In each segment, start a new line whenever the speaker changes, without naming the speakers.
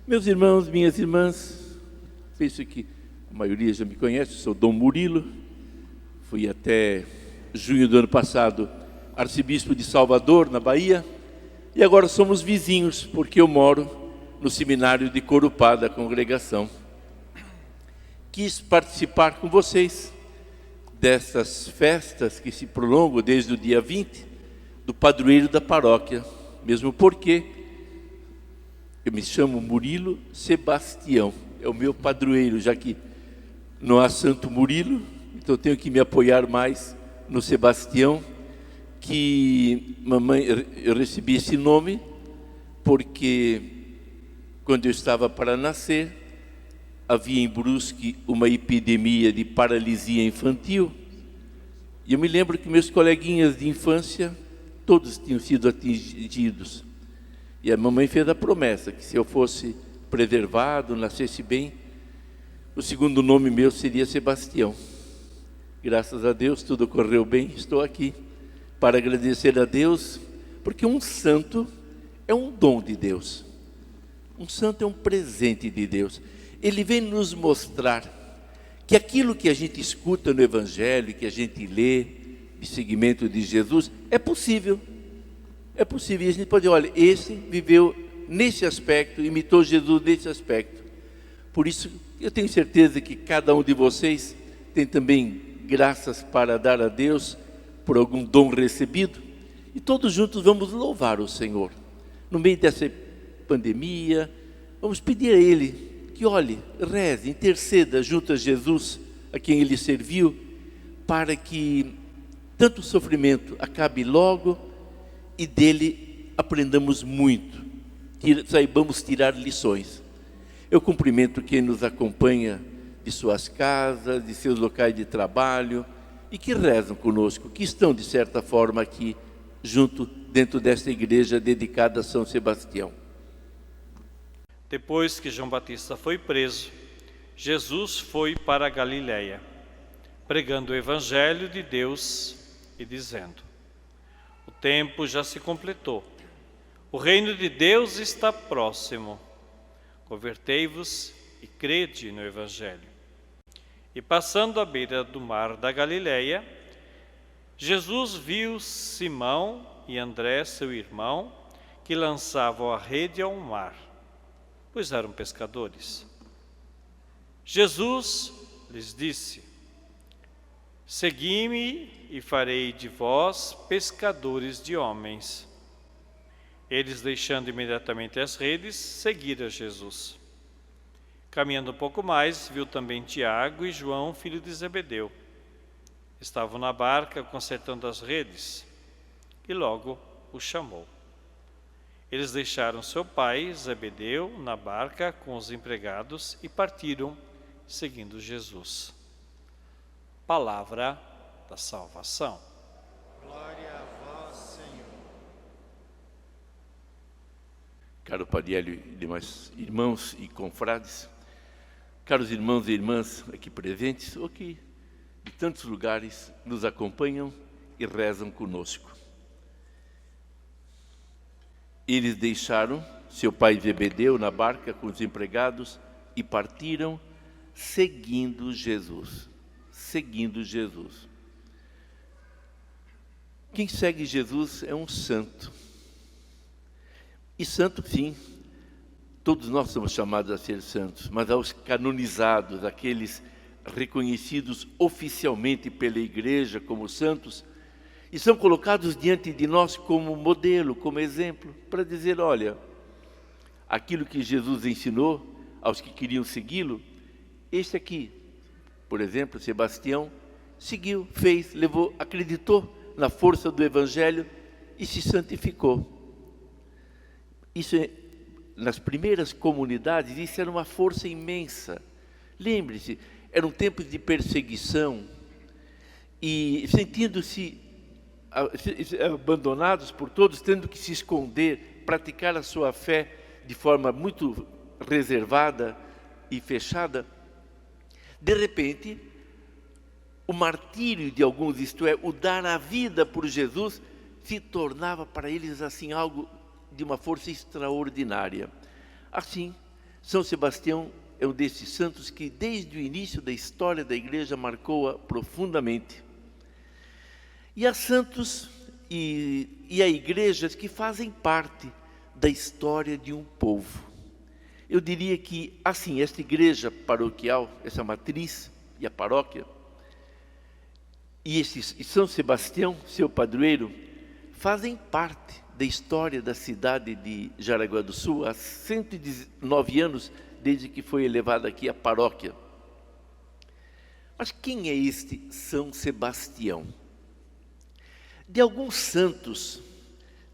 Meus irmãos, minhas irmãs, penso que a maioria já me conhece, sou Dom Murilo, fui até junho do ano passado arcebispo de Salvador, na Bahia, e agora somos vizinhos, porque eu moro no seminário de Corupá da congregação. Quis participar com vocês dessas festas que se prolongam desde o dia 20 do padroeiro da paróquia, mesmo porque eu me chamo Murilo Sebastião, é o meu padroeiro, já que não há Santo Murilo, então eu tenho que me apoiar mais no Sebastião, que eu recebi esse nome porque quando eu estava para nascer, havia em Brusque uma epidemia de paralisia infantil, e eu me lembro que meus coleguinhas de infância, todos tinham sido atingidos. E a mamãe fez a promessa que se eu fosse preservado, nascesse bem, o segundo nome meu seria Sebastião. Graças a Deus tudo correu bem, estou aqui para agradecer a Deus, porque um santo é um dom de Deus. Um santo é um presente de Deus. Ele vem nos mostrar que aquilo que a gente escuta no Evangelho, que a gente lê de seguimento de Jesus, é possível. É possível, e a gente pode dizer, olha, esse viveu nesse aspecto, imitou Jesus nesse aspecto. Por isso, eu tenho certeza que cada um de vocês tem também graças para dar a Deus por algum dom recebido. E todos juntos vamos louvar o Senhor. No meio dessa pandemia, vamos pedir a Ele que olhe, reze, interceda junto a Jesus, a quem Ele serviu, para que tanto sofrimento acabe logo, e dele aprendamos muito, saibamos tirar lições. Eu cumprimento quem nos acompanha de suas casas, de seus locais de trabalho, e que rezam conosco, que estão de certa forma aqui, junto, dentro desta igreja dedicada a São Sebastião.
Depois que João Batista foi preso, Jesus foi para a Galiléia, pregando o Evangelho de Deus e dizendo: o tempo já se completou. O reino de Deus está próximo. Convertei-vos e crede no Evangelho. E passando à beira do mar da Galiléia, Jesus viu Simão e André, seu irmão, que lançavam a rede ao mar, pois eram pescadores. Jesus lhes disse: segui-me e farei de vós pescadores de homens. Eles, deixando imediatamente as redes, seguiram Jesus. Caminhando um pouco mais, viu também Tiago e João, filho de Zebedeu. Estavam na barca consertando as redes, e logo o chamou. Eles deixaram seu pai, Zebedeu, na barca com os empregados e partiram, seguindo Jesus. Palavra da salvação.
Glória a vós, Senhor.
Caro Padre Hélio e demais irmãos e confrades, caros irmãos e irmãs aqui presentes, ou que de tantos lugares nos acompanham e rezam conosco. Eles deixaram seu pai Zebedeu na barca com os empregados e partiram seguindo Jesus. Seguindo Jesus. Quem segue Jesus é um santo. E santo, sim, todos nós somos chamados a ser santos, mas aos canonizados, aqueles reconhecidos oficialmente pela Igreja como santos, e são colocados diante de nós como modelo, como exemplo, para dizer, olha, aquilo que Jesus ensinou aos que queriam segui-lo, este aqui, por exemplo, Sebastião, seguiu, fez, levou, acreditou na força do Evangelho e se santificou. Isso é, nas primeiras comunidades, isso era uma força imensa. Lembre-se, eram tempos de perseguição e sentindo-se abandonados por todos, tendo que se esconder, praticar a sua fé de forma muito reservada e fechada. De repente, o martírio de alguns, isto é, o dar a vida por Jesus, se tornava para eles assim algo de uma força extraordinária. Assim, São Sebastião é um desses santos que, desde o início da história da igreja, marcou-a profundamente. E há santos e há igrejas que fazem parte da história de um povo. Eu diria que, assim, esta igreja paroquial, essa matriz e a paróquia, e São Sebastião, seu padroeiro, fazem parte da história da cidade de Jaraguá do Sul há 119 anos, desde que foi elevada aqui a paróquia. Mas quem é este São Sebastião? De alguns santos,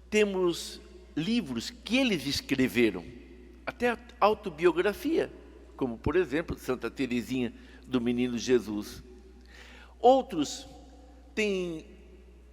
temos livros que eles escreveram, até autobiografia, como, por exemplo, Santa Teresinha do Menino Jesus. Outros têm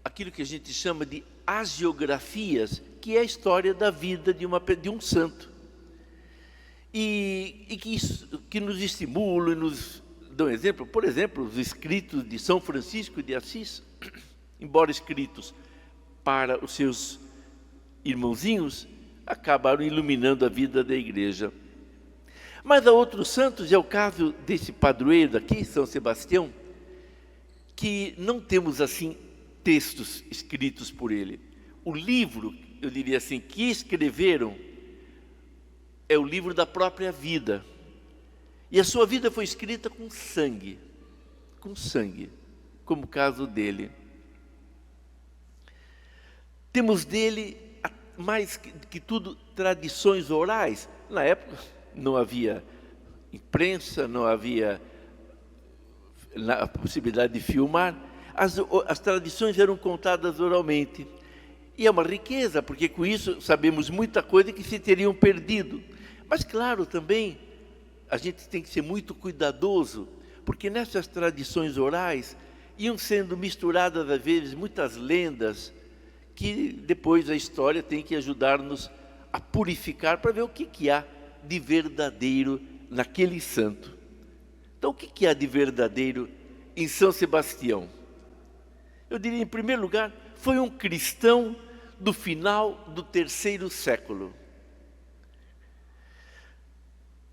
aquilo que a gente chama de agiografias, que é a história da vida de um santo. E que nos estimulam e nos dão exemplo. Por exemplo, os escritos de São Francisco de Assis, embora escritos para os seus irmãozinhos, acabaram iluminando a vida da igreja. Mas há outros santos, e é o caso desse padroeiro aqui, São Sebastião, que não temos assim textos escritos por ele. O livro, eu diria assim, que escreveram é o livro da própria vida. E a sua vida foi escrita com sangue, como o caso dele. Temos dele, mais que tudo, tradições orais. Na época não havia imprensa, não havia a possibilidade de filmar. As tradições eram contadas oralmente. E é uma riqueza, porque com isso sabemos muita coisa que se teriam perdido. Mas claro, também, a gente tem que ser muito cuidadoso, porque nessas tradições orais iam sendo misturadas, às vezes, muitas lendas, que depois a história tem que ajudar-nos a purificar para ver o que há de verdadeiro naquele santo. Então, o que há de verdadeiro em São Sebastião? Eu diria, em primeiro lugar, foi um cristão do final do 3º século.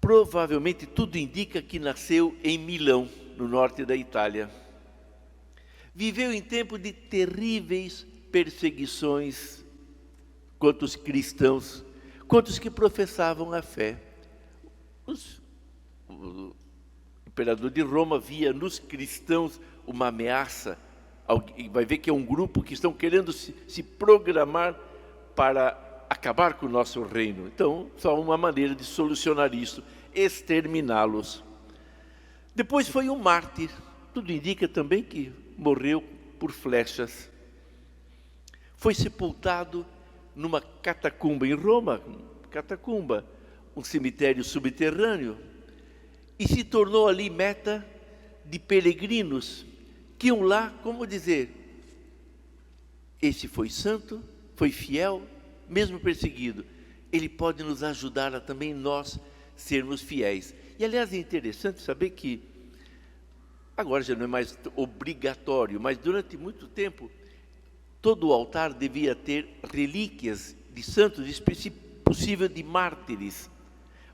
Provavelmente tudo indica que nasceu em Milão, no norte da Itália. Viveu em tempo de terríveis perseguições contra os cristãos, contra os que professavam a fé. O imperador de Roma via nos cristãos uma ameaça. Vai ver que é um grupo que estão querendo se programar para acabar com o nosso reino. Então, só uma maneira de solucionar isso, exterminá-los. Depois foi um mártir. Tudo indica também que morreu por flechas. Foi sepultado numa catacumba em Roma, um cemitério subterrâneo, e se tornou ali meta de peregrinos que iam lá, como dizer, esse foi santo, foi fiel, mesmo perseguido, ele pode nos ajudar a também nós sermos fiéis. E aliás é interessante saber que, agora já não é mais obrigatório, mas durante muito tempo, todo o altar devia ter relíquias de santos, se possível de mártires,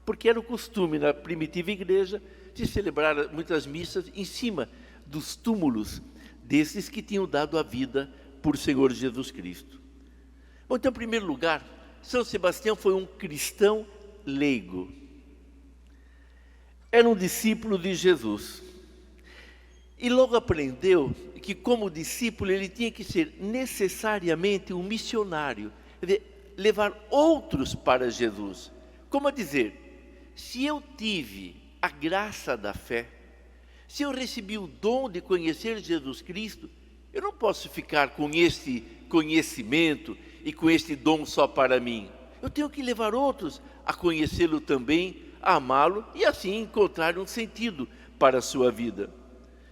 porque era o costume na primitiva igreja de celebrar muitas missas em cima dos túmulos desses que tinham dado a vida por Senhor Jesus Cristo. Bom, então, em primeiro lugar, São Sebastião foi um cristão leigo. Era um discípulo de Jesus. E logo aprendeu que, como discípulo, ele tinha que ser necessariamente um missionário, quer dizer, levar outros para Jesus. Como a dizer, se eu tive a graça da fé, se eu recebi o dom de conhecer Jesus Cristo, eu não posso ficar com este conhecimento e com este dom só para mim. Eu tenho que levar outros a conhecê-lo também, a amá-lo e assim encontrar um sentido para a sua vida.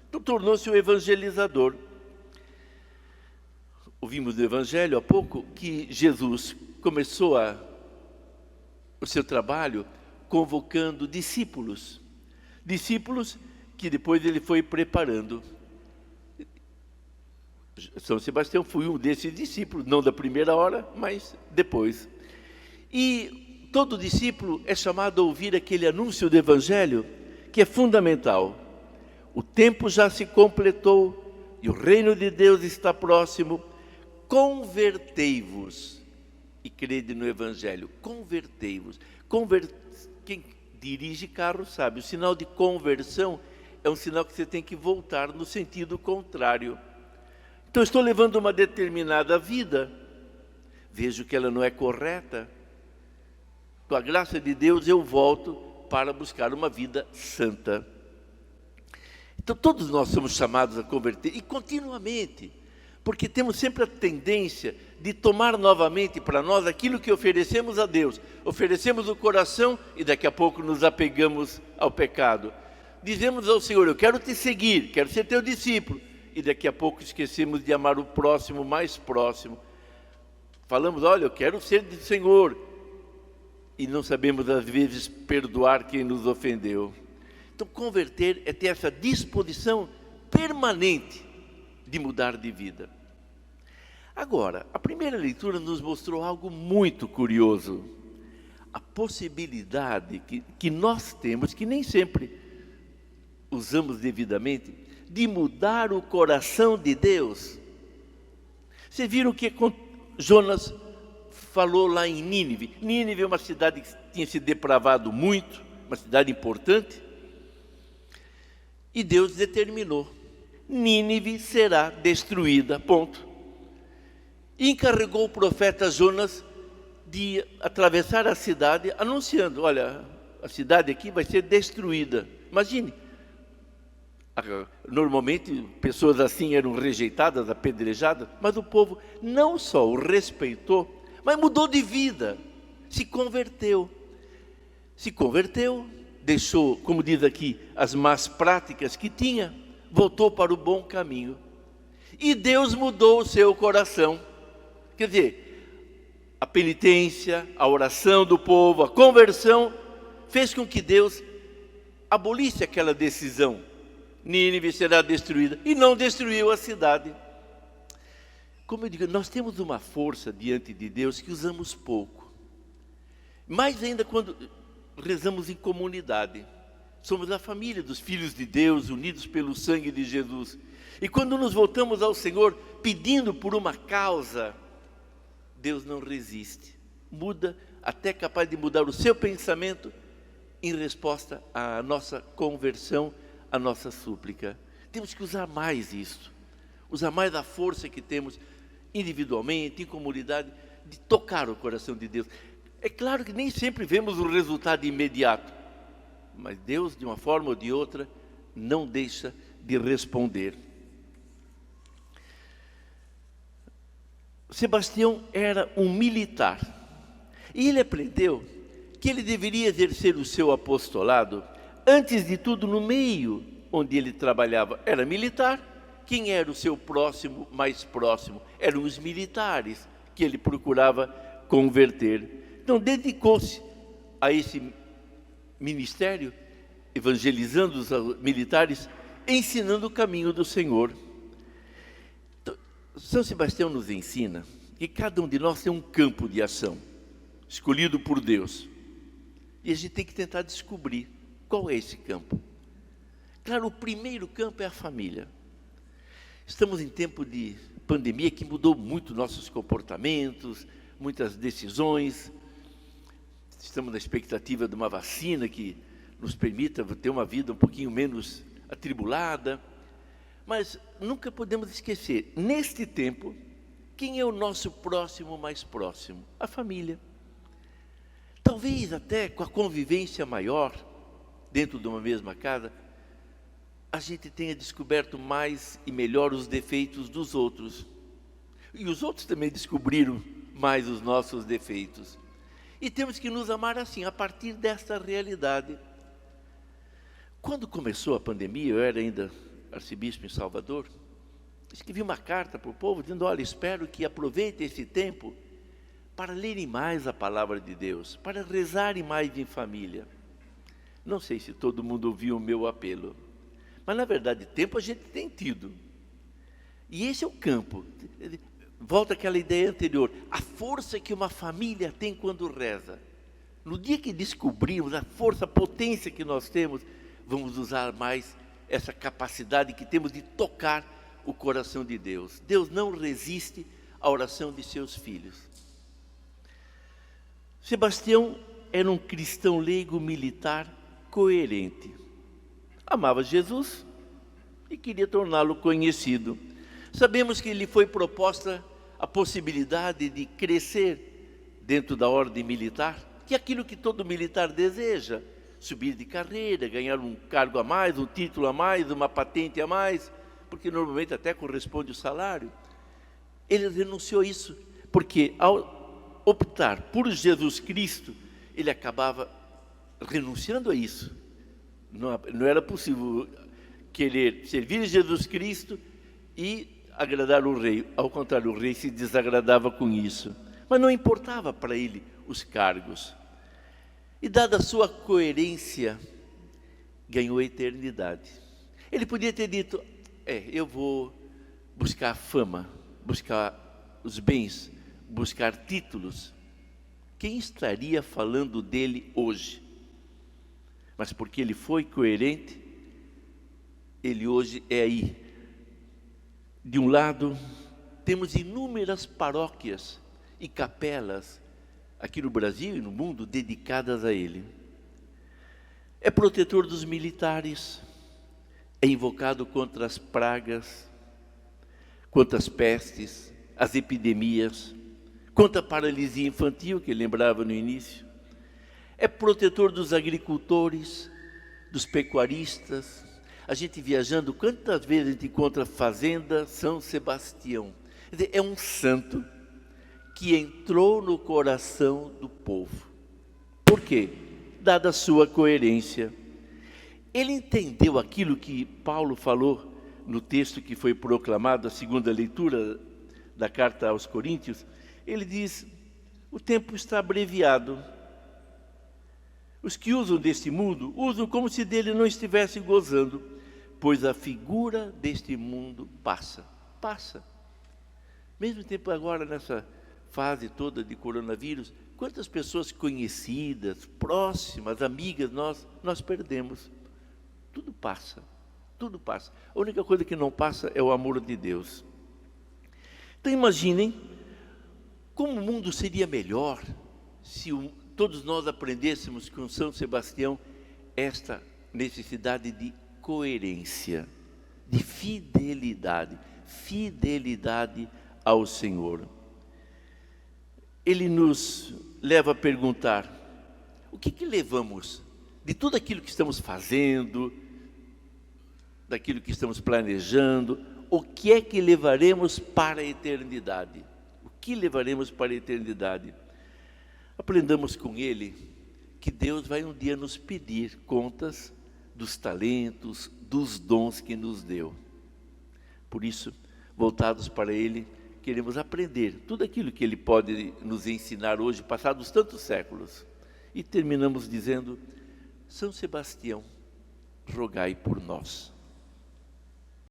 Então tornou-se um evangelizador. Ouvimos no Evangelho há pouco que Jesus começou o seu trabalho convocando discípulos que depois ele foi preparando. São Sebastião foi um desses discípulos, não da primeira hora, mas depois. E todo discípulo é chamado a ouvir aquele anúncio do Evangelho que é fundamental. O tempo já se completou e o reino de Deus está próximo. Convertei-vos e crede no Evangelho. Convertei-vos. Quem dirige carro sabe, o sinal de conversão é um sinal que você tem que voltar no sentido contrário. Então, estou levando uma determinada vida, vejo que ela não é correta. Com a graça de Deus, eu volto para buscar uma vida santa. Então, todos nós somos chamados a converter, e continuamente, porque temos sempre a tendência de tomar novamente para nós aquilo que oferecemos a Deus. Oferecemos o coração e daqui a pouco nos apegamos ao pecado. Dizemos ao Senhor, eu quero te seguir, quero ser teu discípulo. E daqui a pouco esquecemos de amar o próximo mais próximo. Falamos, olha, eu quero ser do Senhor. E não sabemos, às vezes, perdoar quem nos ofendeu. Então, converter é ter essa disposição permanente de mudar de vida. Agora, a primeira leitura nos mostrou algo muito curioso. A possibilidade que nós temos, que nem sempre usamos devidamente, de mudar o coração de Deus. Vocês viram que Jonas falou lá em Nínive. Nínive é uma cidade que tinha se depravado muito, uma cidade importante. E Deus determinou, Nínive será destruída, ponto. E encarregou o profeta Jonas de atravessar a cidade, anunciando, olha, a cidade aqui vai ser destruída. Imagine, normalmente pessoas assim eram rejeitadas, apedrejadas, mas o povo não só o respeitou, mas mudou de vida, se converteu. Se converteu, deixou, como diz aqui, as más práticas que tinha, voltou para o bom caminho. E Deus mudou o seu coração. Quer dizer, a penitência, a oração do povo, a conversão, fez com que Deus abolisse aquela decisão. Nínive será destruída, e não destruiu a cidade. Como eu digo, nós temos uma força diante de Deus que usamos pouco. Mais ainda quando rezamos em comunidade. Somos a família dos filhos de Deus, unidos pelo sangue de Jesus. E quando nos voltamos ao Senhor, pedindo por uma causa, Deus não resiste. Muda, até capaz de mudar o seu pensamento em resposta à nossa conversão, à nossa súplica. Temos que usar mais isso. Usar mais a força que temos individualmente, em comunidade, de tocar o coração de Deus. É claro que nem sempre vemos o resultado imediato, mas Deus, de uma forma ou de outra, não deixa de responder. Sebastião era um militar, e ele aprendeu que ele deveria exercer o seu apostolado, antes de tudo, no meio onde ele trabalhava. Era militar. Quem era o seu próximo, mais próximo? Eram os militares que ele procurava converter. Então, dedicou-se a esse ministério, evangelizando os militares, ensinando o caminho do Senhor. Então, São Sebastião nos ensina que cada um de nós tem um campo de ação, escolhido por Deus. E a gente tem que tentar descobrir qual é esse campo. Claro, o primeiro campo é a família. Estamos em tempo de pandemia que mudou muito nossos comportamentos, muitas decisões. Estamos na expectativa de uma vacina que nos permita ter uma vida um pouquinho menos atribulada. Mas nunca podemos esquecer, neste tempo, quem é o nosso próximo mais próximo? A família. Talvez até com a convivência maior, dentro de uma mesma casa, a gente tenha descoberto mais e melhor os defeitos dos outros. E os outros também descobriram mais os nossos defeitos. E temos que nos amar assim, a partir desta realidade. Quando começou a pandemia, eu era ainda arcebispo em Salvador, escrevi uma carta para o povo, dizendo, olha, espero que aproveitem esse tempo para lerem mais a palavra de Deus, para rezarem mais em família. Não sei se todo mundo ouviu o meu apelo. Mas, na verdade, tempo a gente tem tido. E esse é o campo. Volta àquela ideia anterior. A força que uma família tem quando reza. No dia que descobrirmos a força, a potência que nós temos, vamos usar mais essa capacidade que temos de tocar o coração de Deus. Deus não resiste à oração de seus filhos. Sebastião era um cristão leigo militar coerente. Amava Jesus e queria torná-lo conhecido. Sabemos que lhe foi proposta a possibilidade de crescer dentro da ordem militar, que é aquilo que todo militar deseja: subir de carreira, ganhar um cargo a mais, um título a mais, uma patente a mais, porque normalmente até corresponde o salário. Ele renunciou a isso, porque ao optar por Jesus Cristo, ele acabava renunciando a isso. Não era possível querer servir Jesus Cristo e agradar o rei. Ao contrário, o rei se desagradava com isso. Mas não importava para ele os cargos. E dada a sua coerência, ganhou a eternidade. Ele podia ter dito: eu vou buscar fama, buscar os bens, buscar títulos. Quem estaria falando dele hoje? Mas porque ele foi coerente, ele hoje é aí. De um lado, temos inúmeras paróquias e capelas aqui no Brasil e no mundo dedicadas a ele. É protetor dos militares, é invocado contra as pragas, contra as pestes, as epidemias, contra a paralisia infantil, que lembrava no início. É protetor dos agricultores, dos pecuaristas. A gente viajando, quantas vezes a gente encontra Fazenda São Sebastião? Quer dizer, é um santo que entrou no coração do povo. Por quê? Dada a sua coerência. Ele entendeu aquilo que Paulo falou no texto que foi proclamado, a segunda leitura da carta aos Coríntios. Ele diz: o tempo está abreviado. Os que usam deste mundo, usam como se dele não estivessem gozando, pois a figura deste mundo passa. Mesmo tempo agora, nessa fase toda de coronavírus, quantas pessoas conhecidas, próximas, amigas, nós perdemos. Tudo passa. A única coisa que não passa é o amor de Deus. Então imaginem como o mundo seria melhor se todos nós aprendêssemos com São Sebastião esta necessidade de coerência, de fidelidade ao Senhor. Ele nos leva a perguntar: o que levamos de tudo aquilo que estamos fazendo, daquilo que estamos planejando, o que é que levaremos para a eternidade? O que levaremos para a eternidade? Aprendamos com ele que Deus vai um dia nos pedir contas dos talentos, dos dons que nos deu. Por isso, voltados para ele, queremos aprender tudo aquilo que ele pode nos ensinar hoje, passados tantos séculos. E terminamos dizendo: São Sebastião, rogai por nós.